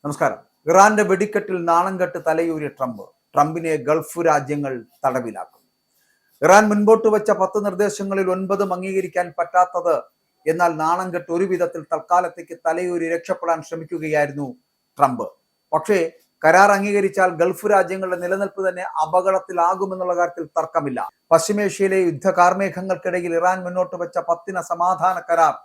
നമസ്കാരം. ഇറാന്റെ വെടിക്കെട്ടിൽ നാണം കെട്ട് തലയൂരിയ ട്രംപിനെ ഗൾഫ് രാജ്യങ്ങൾ തടവിലാക്കും. ഇറാൻ മുൻപോട്ട് വെച്ച 10 നിർദ്ദേശങ്ങളിൽ 9 അംഗീകരിക്കാൻ പറ്റാത്തത്, എന്നാൽ നാണം കെട്ട് ഒരു വിധത്തിൽ തൽക്കാലത്തേക്ക് തലയൂരി രക്ഷപ്പെടാൻ ശ്രമിക്കുകയായിരുന്നു ട്രംപ്. പക്ഷേ കരാർ അംഗീകരിച്ചാൽ ഗൾഫ് രാജ്യങ്ങളുടെ നിലനിൽപ്പ് തന്നെ അപകടത്തിലാകുമെന്നുള്ള കാര്യത്തിൽ തർക്കമില്ല. പശ്ചിമേഷ്യയിലെ യുദ്ധകാർമേഘങ്ങൾക്കിടയിൽ ഇറാൻ മുന്നോട്ട് വെച്ച 10 സമാധാന കരാർ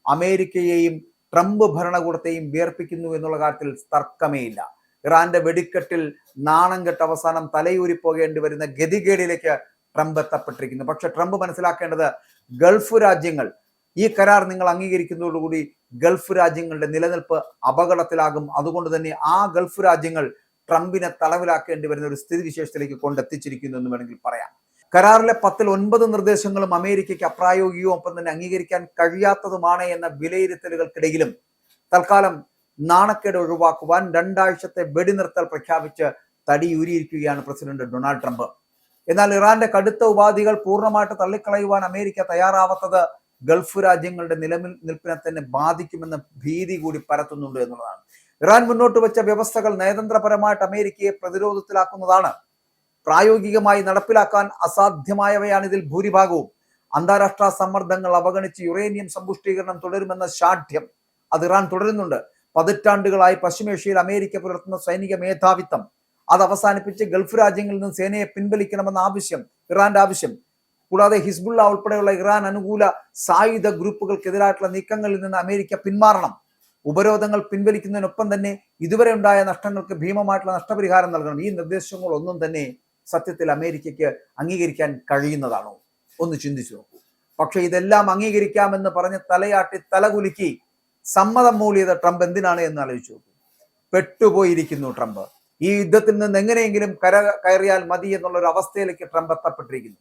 അമേരിക്കയെയും ട്രംപ് ഭരണകൂടത്തെയും വിയർപ്പിക്കുന്നു എന്നുള്ള കാര്യത്തിൽ തർക്കമേയില്ല. ഇറാന്റെ വെടിക്കെട്ടിൽ നാണം കെട്ട് അവസാനം തലയൂരി പോകേണ്ടി വരുന്ന ഗതികേടിലേക്ക് ട്രംപ് എത്തപ്പെട്ടിരിക്കുന്നു. പക്ഷെ ട്രംപ് മനസ്സിലാക്കേണ്ടത്, ഗൾഫ് രാജ്യങ്ങൾ ഈ കരാർ നിങ്ങൾ അംഗീകരിക്കുന്നതോടുകൂടി ഗൾഫ് രാജ്യങ്ങളുടെ നിലനിൽപ്പ് അപകടത്തിലാകും. അതുകൊണ്ട് തന്നെ ആ ഗൾഫ് രാജ്യങ്ങൾ ട്രംപിനെ തടവിലാക്കേണ്ടി വരുന്ന ഒരു സ്ഥിതിവിശേഷത്തിലേക്ക് കൊണ്ടെത്തിച്ചിരിക്കുന്നു എന്ന് വേണമെങ്കിൽ പറയാം. കരാറിലെ 10 9 നിർദ്ദേശങ്ങളും അമേരിക്കയ്ക്ക് അപ്രായോഗികവും ഒപ്പം തന്നെ അംഗീകരിക്കാൻ കഴിയാത്തതുമാണ് എന്ന വിലയിരുത്തലുകൾക്കിടയിലും തൽക്കാലം നാണക്കേട് ഒഴിവാക്കുവാൻ 2 ആഴ്ചത്തെ വെടിനിർത്തൽ പ്രഖ്യാപിച്ച് തടിയൂരിയിരിക്കുകയാണ് പ്രസിഡന്റ് ഡൊണാൾഡ് ട്രംപ്. എന്നാൽ ഇറാന്റെ കടുത്ത ഉപാധികൾ പൂർണ്ണമായിട്ട് തള്ളിക്കളയുവാൻ അമേരിക്ക തയ്യാറാവാത്തത് ഗൾഫ് രാജ്യങ്ങളുടെ നിലനിൽപ്പിനെ തന്നെ ബാധിക്കുമെന്ന ഭീതി കൂടി പരത്തുന്നുണ്ട് എന്നുള്ളതാണ്. ഇറാൻ മുന്നോട്ട് വെച്ച വ്യവസ്ഥകൾ നയതന്ത്രപരമായിട്ട് അമേരിക്കയെ പ്രതിരോധത്തിലാക്കുന്നതാണ്. പ്രായോഗികമായി നടപ്പിലാക്കാൻ അസാധ്യമായവയാണ് ഇതിൽ ഭൂരിഭാഗവും. അന്താരാഷ്ട്ര സമ്മർദ്ദങ്ങൾ അവഗണിച്ച് യുറേനിയം സമ്പുഷ്ടീകരണം തുടരുമെന്ന ശാഠ്യം അത് ഇറാൻ തുടരുന്നുണ്ട്. പതിറ്റാണ്ടുകളായി പശ്ചിമേഷ്യയിൽ അമേരിക്ക പുലർത്തുന്ന സൈനിക മേധാവിത്വം അത് അവസാനിപ്പിച്ച് ഗൾഫ് രാജ്യങ്ങളിൽ നിന്ന് സേനയെ പിൻവലിക്കണമെന്ന ആവശ്യം, ഇറാന്റെ ആവശ്യം, കൂടാതെ ഹിസ്ബുള്ള ഉൾപ്പെടെയുള്ള ഇറാൻ അനുകൂല സായുധ ഗ്രൂപ്പുകൾക്കെതിരായിട്ടുള്ള നീക്കങ്ങളിൽ നിന്ന് അമേരിക്ക പിന്മാറണം, ഉപരോധങ്ങൾ പിൻവലിക്കുന്നതിനൊപ്പം തന്നെ ഇതുവരെ ഉണ്ടായ നഷ്ടങ്ങൾക്ക് ഭീമമായിട്ടുള്ള നഷ്ടപരിഹാരം നൽകണം. ഈ നിർദ്ദേശങ്ങളൊന്നും തന്നെ സത്യത്തിൽ അമേരിക്കയ്ക്ക് അംഗീകരിക്കാൻ കഴിയുന്നതാണോ? ഒന്ന് ചിന്തിച്ചു നോക്കൂ. പക്ഷെ ഇതെല്ലാം അംഗീകരിക്കാമെന്ന് പറഞ്ഞ് തലയാട്ടി തലകുലുക്കി സമ്മതം മൂളിയത് ട്രംപ് എന്തിനാണ് എന്ന് ആലോചിച്ചു നോക്കൂ. പെട്ടുപോയിരിക്കുന്നു ട്രംപ്. ഈ യുദ്ധത്തിൽ നിന്ന് എങ്ങനെയെങ്കിലും കയറിയാൽ മതി എന്നുള്ള ഒരു അവസ്ഥയിലേക്ക് ട്രംപ് എത്തപ്പെട്ടിരിക്കുന്നു.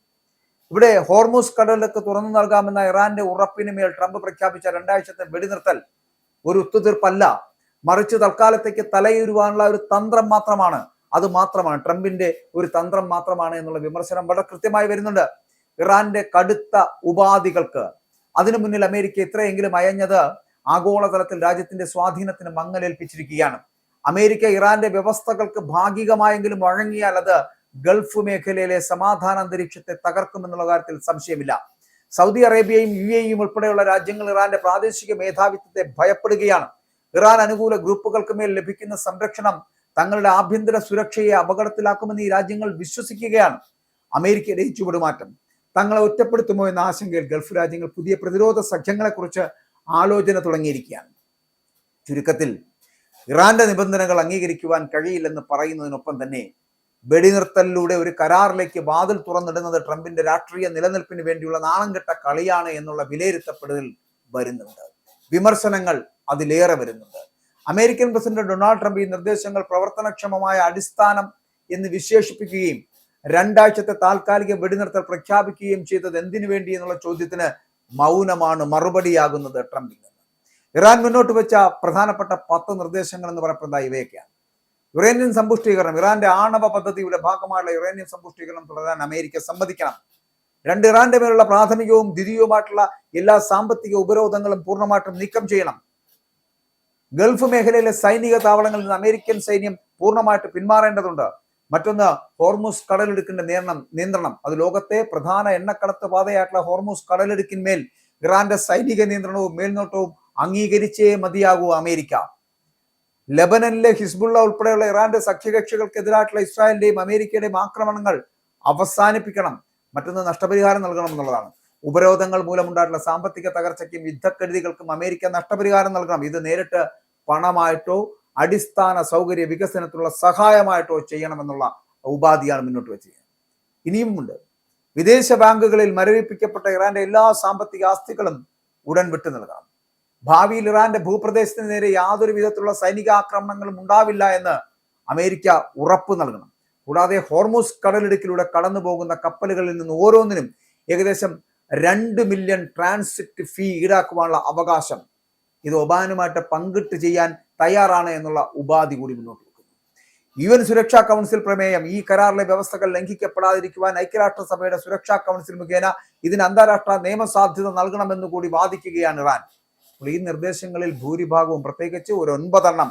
ഇവിടെ ഹോർമൂസ് കടലിലേക്ക് തുറന്നു നൽകാമെന്ന ഇറാന്റെ ഉറപ്പിന് മേൽ ട്രംപ് പ്രഖ്യാപിച്ച 2 ആഴ്ചത്തെ വെടിനിർത്തൽ ഒരു ഒത്തുതീർപ്പല്ല, മറിച്ച് തൽക്കാലത്തേക്ക് തലയൂരുവാനുള്ള ഒരു തന്ത്രം മാത്രമാണ്. അത് മാത്രമാണ്, ട്രംപിന്റെ ഒരു തന്ത്രം മാത്രമാണ് എന്നുള്ള വിമർശനം വളരെ കൃത്യമായി വരുന്നുണ്ട്. ഇറാന്റെ കടുത്ത ഉപാധികൾക്ക് അതിനു മുന്നിൽ അമേരിക്ക ഇത്രയെങ്കിലും അയഞ്ഞത് ആഗോളതലത്തിൽ രാജ്യത്തിന്റെ സ്വാധീനത്തിന് മങ്ങലേൽപ്പിച്ചിരിക്കുകയാണ്. അമേരിക്ക ഇറാന്റെ വ്യവസ്ഥകൾക്ക് ഭാഗികമായെങ്കിലും വഴങ്ങിയാൽ അത് ഗൾഫ് മേഖലയിലെ സമാധാന അന്തരീക്ഷത്തെ തകർക്കുമെന്നുള്ള കാര്യത്തിൽ സംശയമില്ല. സൗദി അറേബ്യയും UAE ഉൾപ്പെടെയുള്ള രാജ്യങ്ങൾ ഇറാന്റെ പ്രാദേശിക മേധാവിത്വത്തെ ഭയപ്പെടുകയാണ്. ഇറാൻ അനുകൂല ഗ്രൂപ്പുകൾക്ക് മേൽ ലഭിക്കുന്ന സംരക്ഷണം തങ്ങളുടെ ആഭ്യന്തര സുരക്ഷയെ അപകടത്തിലാക്കുമെന്ന് ഈ രാജ്യങ്ങൾ വിശ്വസിക്കുകയാണ്. അമേരിക്കയുടെ ഈ ചുവടുമാറ്റം തങ്ങളെ ഒറ്റപ്പെടുത്തുമോ എന്ന ആശങ്കയിൽ ഗൾഫ് രാജ്യങ്ങൾ പുതിയ പ്രതിരോധ സഖ്യങ്ങളെ കുറിച്ച് ആലോചന തുടങ്ങിയിരിക്കുകയാണ്. ചുരുക്കത്തിൽ ഇറാന്റെ നിബന്ധനകൾ അംഗീകരിക്കുവാൻ കഴിയില്ലെന്ന് പറയുന്നതിനൊപ്പം തന്നെ വെടിനിർത്തലിലൂടെ ഒരു കരാറിലേക്ക് വാതിൽ തുറന്നിടുന്നത് ട്രംപിന്റെ രാഷ്ട്രീയ നിലനിൽപ്പിന് വേണ്ടിയുള്ള നാണംകെട്ട കളിയാണ് എന്നുള്ള വിലയിരുത്തപ്പെടുതൽ വരുന്നുണ്ട്. വിമർശനങ്ങൾ അതിലേറെ വരുന്നുണ്ട്. അമേരിക്കൻ പ്രസിഡന്റ് ഡൊണാൾഡ് ട്രംപ് ഈ നിർദ്ദേശങ്ങൾ പ്രവർത്തനക്ഷമമായ അടിസ്ഥാനം എന്ന് വിശേഷിപ്പിക്കുകയും 2 ആഴ്ചത്തെ താൽക്കാലിക വെടിനിർത്തൽ പ്രഖ്യാപിക്കുകയും ചെയ്തത് എന്തിനു വേണ്ടി എന്നുള്ള ചോദ്യത്തിന് മൗനമാണ് മറുപടിയാകുന്നത് ട്രംപിൽ നിന്ന്. ഇറാൻ മുന്നോട്ട് വെച്ച പ്രധാനപ്പെട്ട 10 നിർദ്ദേശങ്ങൾ എന്ന് പറയപ്പെടുന്ന ഇവയൊക്കെയാണ്. യുറേനിയം സമ്പുഷ്ടീകരണം, ഇറാന്റെ ആണവ പദ്ധതിയുടെ ഭാഗമായുള്ള യുറേനിയം സമ്പുഷ്ടീകരണം തുടരാൻ അമേരിക്ക സമ്മതിക്കണം. 2, ഇറാന്റെ മേലുള്ള പ്രാഥമികവും ദ്വിതീയവുമായിട്ടുള്ള എല്ലാ സാമ്പത്തിക ഉപരോധങ്ങളും പൂർണ്ണമായിട്ടും നീക്കം ചെയ്യണം. ഗൾഫ് മേഖലയിലെ സൈനിക താവളങ്ങളിൽ നിന്ന് അമേരിക്കൻ സൈന്യം പൂർണ്ണമായിട്ട് പിന്മാറേണ്ടതുണ്ട്. മറ്റൊന്ന്, ഹോർമൂസ് കടലിടുക്കിന്റെ നിയന്ത്രണം. അത് ലോകത്തെ പ്രധാന എണ്ണക്കടത്ത് പാതയായിട്ടുള്ള ഹോർമൂസ് കടലിടുക്കിന്മേൽ ഇറാന്റെ സൈനിക നിയന്ത്രണവും മേൽനോട്ടവും അംഗീകരിച്ചേ മതിയാകൂ അമേരിക്ക. ലെബനനിലെ ഹിസ്ബുള്ള ഉൾപ്പെടെയുള്ള ഇറാന്റെ സഖ്യകക്ഷികൾക്കെതിരായിട്ടുള്ള ഇസ്രായേലിന്റെയും അമേരിക്കയുടെയും ആക്രമണങ്ങൾ അവസാനിപ്പിക്കണം. മറ്റൊന്ന്, നഷ്ടപരിഹാരം നൽകണം എന്നുള്ളതാണ്. ഉപരോധങ്ങൾ മൂലമുണ്ടായിട്ടുള്ള സാമ്പത്തിക തകർച്ചയ്ക്കും യുദ്ധക്കെടുതികൾക്കും അമേരിക്ക നഷ്ടപരിഹാരം നൽകണം. ഇത് നേരിട്ട് പണമായിട്ടോ അടിസ്ഥാന സൗകര്യ വികസനത്തിനുള്ള സഹായമായിട്ടോ ചെയ്യണമെന്നുള്ള ഉപാധിയാണ് മുന്നോട്ട് വെച്ചത്. ഇനിയുമുണ്ട്. വിദേശ ബാങ്കുകളിൽ മരവിപ്പിക്കപ്പെട്ട ഇറാന്റെ എല്ലാ സാമ്പത്തിക ആസ്തികളും ഉടൻ വിട്ടു നൽകണം. ഭാവിയിൽ ഇറാന്റെ ഭൂപ്രദേശത്തിന് നേരെ യാതൊരു വിധത്തിലുള്ള സൈനിക ആക്രമണങ്ങളും ഉണ്ടാവില്ല എന്ന് അമേരിക്ക ഉറപ്പ് നൽകണം. കൂടാതെ ഹോർമൂസ് കടലിടുക്കിലൂടെ കടന്നു പോകുന്ന കപ്പലുകളിൽ നിന്ന് ഓരോന്നിനും ഏകദേശം 2 മില്യൺ ട്രാൻസിറ്റ് ഫീ ഈടാക്കുവാനുള്ള അവകാശം ഇത് ഒമാനുമായിട്ട് പങ്കിട്ട് ചെയ്യാൻ തയ്യാറാണ് എന്നുള്ള ഉപാധി കൂടി മുന്നോട്ട് വെക്കുന്നു. UN സുരക്ഷാ കൗൺസിൽ പ്രമേയം ഈ കരാറിലെ വ്യവസ്ഥകൾ ലംഘിക്കപ്പെടാതിരിക്കുവാൻ ഐക്യരാഷ്ട്രസഭയുടെ സുരക്ഷാ കൗൺസിൽ മുഖേന ഇതിന് അന്താരാഷ്ട്ര നിയമസാധ്യത നൽകണമെന്ന് കൂടി വാദിക്കുകയാണ് ഇറാൻ. ഈ നിർദ്ദേശങ്ങളിൽ ഭൂരിഭാഗവും, പ്രത്യേകിച്ച് ഒരു 9 എണ്ണം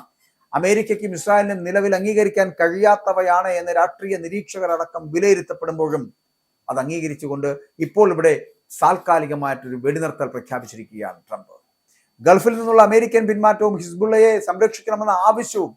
അമേരിക്കയ്ക്കും ഇസ്രായേലിനും നിലവിൽ അംഗീകരിക്കാൻ കഴിയാത്തവയാണ് എന്ന് രാഷ്ട്രീയ നിരീക്ഷകരടക്കം വിലയിരുത്തപ്പെടുമ്പോഴും അത് അംഗീകരിച്ചുകൊണ്ട് ഇപ്പോൾ ഇവിടെ താൽക്കാലികമായിട്ടൊരു വെടിനിർത്തൽ പ്രഖ്യാപിച്ചിരിക്കുകയാണ് ട്രംപ്. ഗൾഫിൽ നിന്നുള്ള അമേരിക്കൻ പിന്മാറ്റവും ഹിസ്ബുള്ളയെ സംരക്ഷിക്കണമെന്ന ആവശ്യവും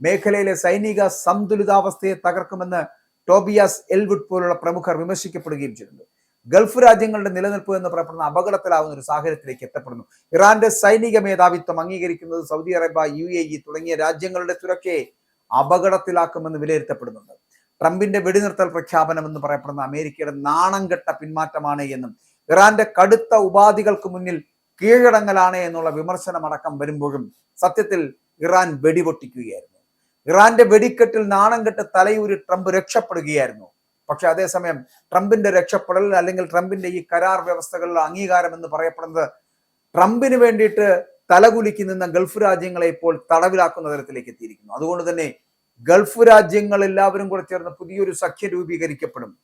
മേഖലയിലെ സൈനിക സന്തുലിതാവസ്ഥയെ തകർക്കുമെന്ന് ടോബിയാസ് എൽവുഡ് പോലുള്ള പ്രമുഖർ വിമർശിക്കപ്പെടുകയും ചെയ്തിട്ടുണ്ട്. ഗൾഫ് രാജ്യങ്ങളുടെ നിലനിൽപ്പ് എന്ന് പറയപ്പെടുന്ന അപകടത്തിലാവുന്ന ഒരു സാഹചര്യത്തിലേക്ക് എത്തപ്പെടുന്നു. ഇറാന്റെ സൈനിക മേധാവിത്വം അംഗീകരിക്കുന്നത് സൗദി അറേബ്യ, UAE തുടങ്ങിയ രാജ്യങ്ങളുടെ സുരക്ഷയെ അപകടത്തിലാക്കുമെന്ന് വിലയിരുത്തപ്പെടുന്നുണ്ട്. ട്രംപിന്റെ വെടിനിർത്തൽ പ്രഖ്യാപനം എന്ന് പറയപ്പെടുന്ന അമേരിക്കയുടെ നാണംകെട്ട പിന്മാറ്റമാണ് എന്നും ഇറാന്റെ കടുത്ത ഉപാധികൾക്ക് മുന്നിൽ കീഴടങ്ങലാണ് എന്നുള്ള വിമർശനമടക്കം വരുമ്പോഴും സത്യത്തിൽ ഇറാൻ വെടിപൊട്ടിക്കുകയായിരുന്നു. ഇറാന്റെ വെടിക്കെട്ടിൽ നാണം കെട്ട് തലയൂരി ട്രംപ് രക്ഷപ്പെടുകയായിരുന്നു. പക്ഷെ അതേസമയം ട്രംപിന്റെ രക്ഷപ്പെടൽ അല്ലെങ്കിൽ ട്രംപിന്റെ ഈ കരാർ വ്യവസ്ഥകളിലെ അംഗീകാരം എന്ന് പറയപ്പെടുന്നത് ട്രംപിന് വേണ്ടിയിട്ട് തലകുലുക്കി നിന്ന ഗൾഫ് രാജ്യങ്ങളെ ഇപ്പോൾ തടവിലാക്കുന്ന തരത്തിലേക്ക് എത്തിയിരിക്കുന്നു. അതുകൊണ്ട് തന്നെ ഗൾഫ് രാജ്യങ്ങൾ എല്ലാവരും കൂടെ ചേർന്ന് പുതിയൊരു സഖ്യം രൂപീകരിക്കപ്പെടും.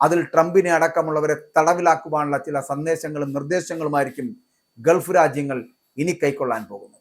അതിൽ ട്രംപിനെ അടക്കമുള്ളവരെ തടവിലാക്കുവാനുള്ള ചില സന്ദേശങ്ങളും നിർദ്ദേശങ്ങളുമായിരിക്കും ഗൾഫ് രാജ്യങ്ങൾ ഇനി കൈക്കൊള്ളാൻ പോകുന്നത്.